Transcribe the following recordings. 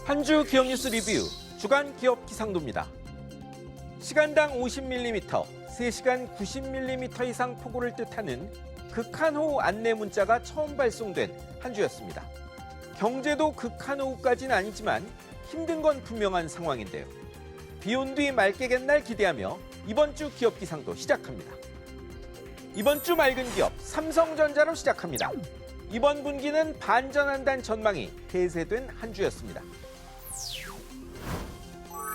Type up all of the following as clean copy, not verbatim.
한 주 기업 뉴스 리뷰 주간 기업 기상도입니다. 시간당 50mm, 3시간 90mm 이상 폭우를 뜻하는 극한호우 안내 문자가 처음 발송된 한 주였습니다. 경제도 극한호우까지는 아니지만 힘든 건 분명한 상황인데요. 비온 뒤 맑게겠날 기대하며 이번 주 기업 기상도 시작합니다. 이번 주 맑은 기업 삼성전자로 시작합니다. 이번 분기는 반전한다는 전망이 대세된 한 주였습니다.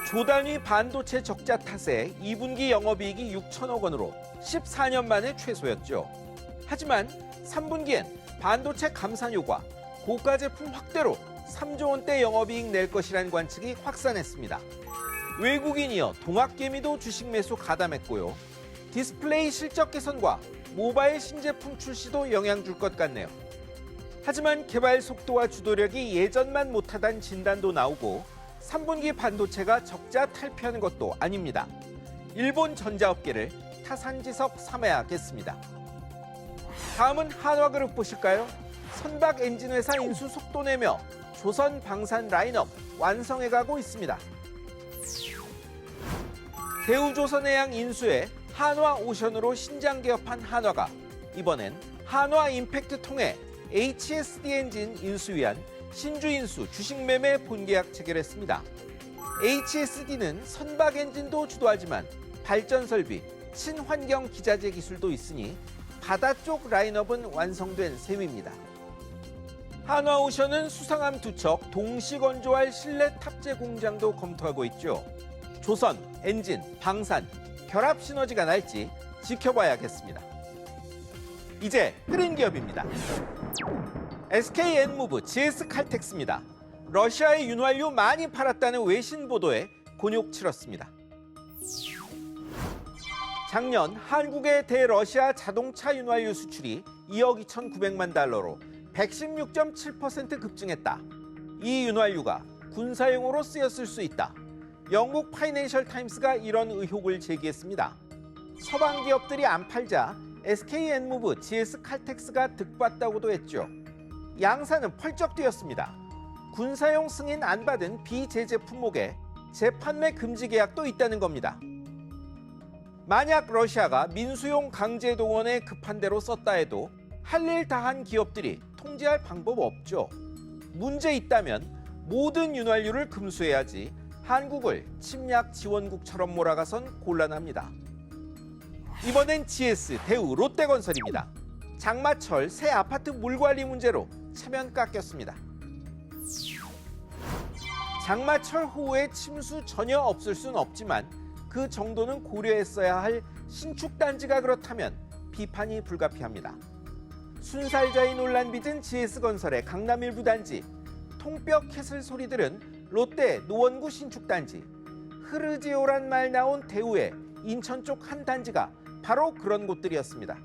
조단위 반도체 적자 탓에 2분기 영업이익이 6천억 원으로 14년 만에 최소였죠. 하지만 3분기엔 반도체 감산효과, 고가 제품 확대로 3조 원대 영업이익 낼 것이라는 관측이 확산했습니다. 외국인이어 동학개미도 주식 매수 가담했고요. 디스플레이 실적 개선과 모바일 신제품 출시도 영향 줄 것 같네요. 하지만 개발 속도와 주도력이 예전만 못하다는 진단도 나오고 3분기 반도체가 적자 탈피하는 것도 아닙니다. 일본 전자업계를 타산지석 삼아야겠습니다. 다음은 한화그룹 보실까요? 선박 엔진 회사 인수 속도 내며 조선 방산 라인업 완성해가고 있습니다. 대우조선해양 인수에 한화오션으로 신장 개업한 한화가 이번엔 한화임팩트 통해 HSD 엔진 인수 위한 신주 인수 주식 매매 본계약 체결했습니다. HSD는 선박 엔진도 주도하지만 발전 설비, 친환경 기자재 기술도 있으니 바다 쪽 라인업은 완성된 셈입니다. 한화오션은 수상함 2척 동시 건조할 실내 탑재 공장도 검토하고 있죠. 조선, 엔진, 방산, 결합 시너지가 날지 지켜봐야겠습니다. 이제 흐린 기업입니다. SK엔무브, GS칼텍스입니다. 러시아의 윤활유 많이 팔았다는 외신 보도에 곤욕 치렀습니다. 작년 한국의 대러시아 자동차 윤활유 수출이 2억 2,900만 달러로 116.7% 급증했다. 이 윤활유가 군사용으로 쓰였을 수 있다. 영국 파이낸셜 타임스가 이런 의혹을 제기했습니다. 서방 기업들이 안 팔자 SK엔무브, GS칼텍스가 득봤다고도 했죠. 양사는 펄쩍 뛰었습니다. 군사용 승인 안 받은 비제재 품목에 재판매 금지 계약도 있다는 겁니다. 만약 러시아가 민수용 강제 동원에 급한 대로 썼다 해도 할 일 다 한 기업들이 통제할 방법 없죠. 문제 있다면 모든 윤활유를 금수해야지 한국을 침략 지원국처럼 몰아가선 곤란합니다. 이번엔 GS, 대우, 롯데건설입니다. 장마철 새 아파트 물관리 문제로 차면 깎였습니다. 장마철 후에 침수 전혀 없을 순 없지만 그 정도는 고려했어야 할 신축단지가 그렇다면 비판이 불가피합니다. 순살자의 논란 빚은 GS건설의 강남 일부 단지, 통뼈 캐슬 소리들은 롯데 노원구 신축단지, 흐르지오란 말 나온 대우의 인천 쪽 한 단지가 바로 그런 곳들이었습니다.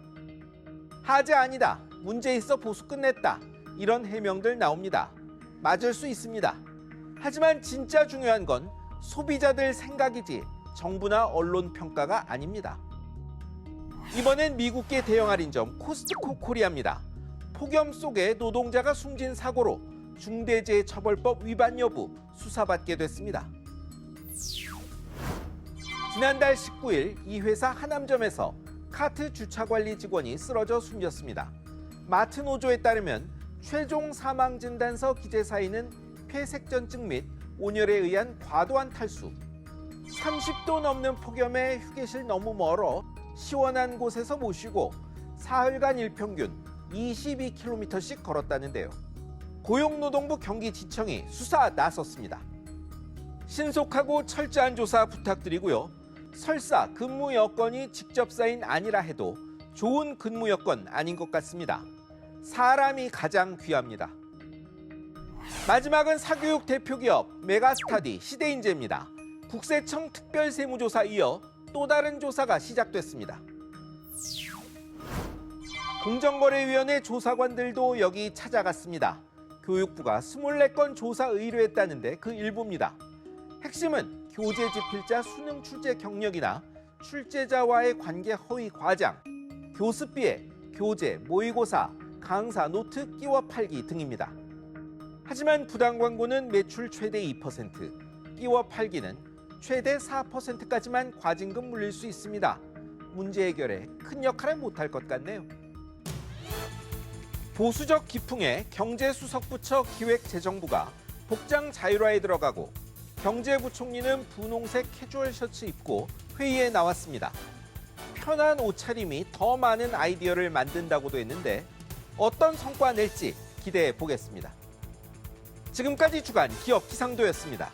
하재 아니다, 문제 있어 보수 끝냈다, 이런 해명들 나옵니다. 맞을 수 있습니다. 하지만 진짜 중요한 건 소비자들 생각이지 정부나 언론 평가가 아닙니다. 이번엔 미국계 대형 할인점 코스트코 코리아입니다. 폭염 속에 노동자가 숨진 사고로 중대재해처벌법 위반 여부 수사받게 됐습니다. 지난달 19일 이 회사 하남점에서 카트 주차관리 직원이 쓰러져 숨졌습니다. 마트 노조에 따르면 최종 사망진단서 기재 사인은 폐색전증 및 온열에 의한 과도한 탈수, 30도 넘는 폭염에 휴게실 너무 멀어 시원한 곳에서 못 쉬고 사흘간 일평균 22km씩 걸었다는데요. 고용노동부 경기지청이 수사 나섰습니다. 신속하고 철저한 조사 부탁드리고요. 설사 근무 여건이 직접 사인 아니라 해도 좋은 근무 여건 아닌 것 같습니다. 사람이 가장 귀합니다. 마지막은 사교육 대표기업 메가스타디 시대인재입니다. 국세청 특별세무조사 이어 또 다른 조사가 시작됐습니다. 공정거래위원회 조사관들도 여기 찾아갔습니다. 교육부가 24건 조사 의뢰했다는데 그 일부입니다. 핵심은 교재 집필자 수능 출제 경력이나 출제자와의 관계 허위 과장, 교습비에 교재, 모의고사, 강사, 노트 끼워 팔기 등입니다. 하지만 부당 광고는 매출 최대 2%, 끼워 팔기는 최대 4%까지만 과징금 물릴 수 있습니다. 문제 해결에 큰 역할을 못할 것 같네요. 보수적 기풍에 경제수석부처 기획재정부가 복장 자율화에 들어가고 경제부총리는 분홍색 캐주얼 셔츠 입고 회의에 나왔습니다. 편한 옷차림이 더 많은 아이디어를 만든다고도 했는데 어떤 성과 낼지 기대해 보겠습니다. 지금까지 주간 기업 기상도였습니다.